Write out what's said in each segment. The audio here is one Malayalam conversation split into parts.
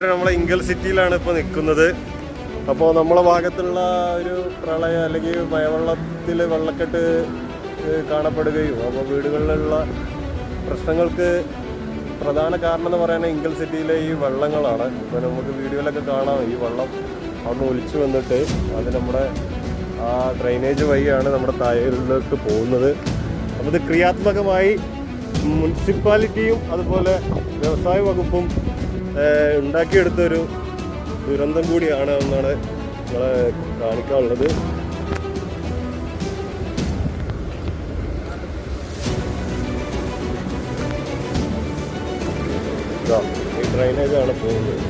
നമ്മളെ ഇങ്കൽ സിറ്റിയിലാണ് ഇപ്പോൾ നിൽക്കുന്നത്. അപ്പോൾ നമ്മളെ ഭാഗത്തുള്ള ഒരു പ്രളയം അല്ലെങ്കിൽ മഴവെള്ളത്തിൽ വെള്ളക്കെട്ട് കാണപ്പെടുകയും അപ്പോൾ വീടുകളിലുള്ള പ്രശ്നങ്ങൾക്ക് പ്രധാന കാരണം എന്ന് പറയുന്നത് ഇങ്കൽ സിറ്റിയിലെ ഈ വെള്ളങ്ങളാണ്. ഇപ്പോൾ നമുക്ക് വീഡിയോയിലൊക്കെ കാണാം ഈ വെള്ളം അവിടുന്ന് ഒലിച്ചു വന്നിട്ട് അത് നമ്മുടെ ആ ഡ്രെയിനേജ് വഴിയാണ് നമ്മുടെ താഴേക്ക് പോകുന്നത്. അപ്പോൾ ഇത് ക്രിയാത്മകമായി മുനിസിപ്പാലിറ്റിയും അതുപോലെ വ്യവസായ വകുപ്പും ഉണ്ടാക്കിയെടുത്തൊരു ദുരന്തം കൂടിയാണ് എന്നാണ് നമ്മളെ കാണിക്കാനുള്ളത്. ഈ ഡ്രെയിനേജാണ് പോകുന്നത്.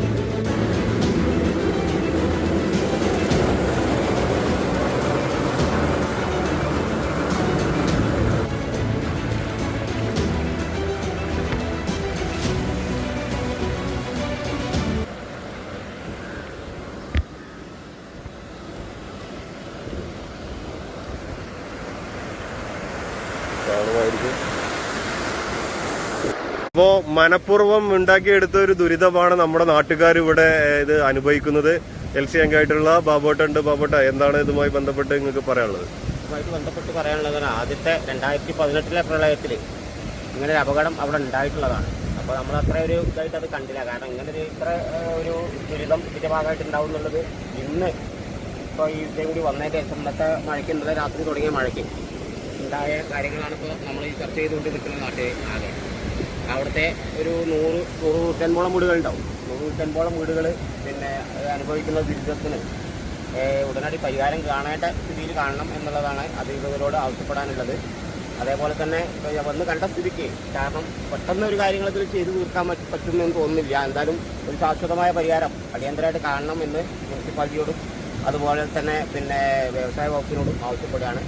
അപ്പോൾ മനഃപൂർവ്വം ഉണ്ടാക്കിയെടുത്ത ഒരു ദുരിതമാണ് നമ്മുടെ നാട്ടുകാർ ഇവിടെ ഇത് അനുഭവിക്കുന്നത്. എൽസി അംഗമായിട്ടുള്ള ബാബോട്ടുണ്ട്. ബാബോട്ട, എന്താണ് ഇതുമായി ബന്ധപ്പെട്ട് നിങ്ങൾക്ക് പറയാനുള്ളത്? ഇതുമായിട്ട് ബന്ധപ്പെട്ട് പറയാനുള്ളതാണ്, ആദ്യത്തെ 2018 പ്രളയത്തിൽ ഇങ്ങനൊരു അപകടം അവിടെ ഉണ്ടായിട്ടുള്ളതാണ്. അപ്പോൾ നമ്മൾ അത്ര ഒരു ഇതായിട്ട് അത് കണ്ടില്ല. കാരണം ഇങ്ങനൊരു ഇത്ര ഒരു ദുരിതം ഇതിൻ്റെ ഭാഗമായിട്ട് ഉണ്ടാവും എന്നുള്ളത് ഇന്ന് ഇപ്പോൾ ഈ ഇതേ കൂടി വന്നതിന് ശേഷം ഇന്നത്തെ മഴയ്ക്ക് ഇന്നലെ രാത്രി തുടങ്ങിയ മഴയ്ക്ക് ഉണ്ടായ കാര്യങ്ങളാണ് ഇപ്പോൾ നമ്മൾ ഈ ചർച്ച ചെയ്തുകൊണ്ട് നിൽക്കുന്ന നാട്ടിൽ ആകെ. അവിടുത്തെ ഒരു 100-150 വീടുകളുണ്ടാവും. 150 വീടുകൾ പിന്നെ അനുഭവിക്കുന്ന ദുരിതത്തിന് ഉടനടി പരിഹാരം കാണേണ്ട സ്ഥിതിയിൽ കാണണം എന്നുള്ളതാണ് അധികൃതരോട് ആവശ്യപ്പെടാനുള്ളത്. അതേപോലെ തന്നെ വന്ന് കണ്ട സ്ഥിതിക്ക്, കാരണം പെട്ടെന്ന് ഒരു കാര്യങ്ങളത്തിൽ ചെയ്തു തീർക്കാൻ പറ്റുമെന്ന് തോന്നുന്നില്ല. എന്തായാലും ഒരു ശാശ്വതമായ പരിഹാരം അടിയന്തരമായിട്ട് കാണണം എന്ന് മുനിസിപ്പാലിറ്റിയോടും അതുപോലെ തന്നെ പിന്നെ വ്യവസായ വകുപ്പിനോടും ആവശ്യപ്പെടുകയാണ്.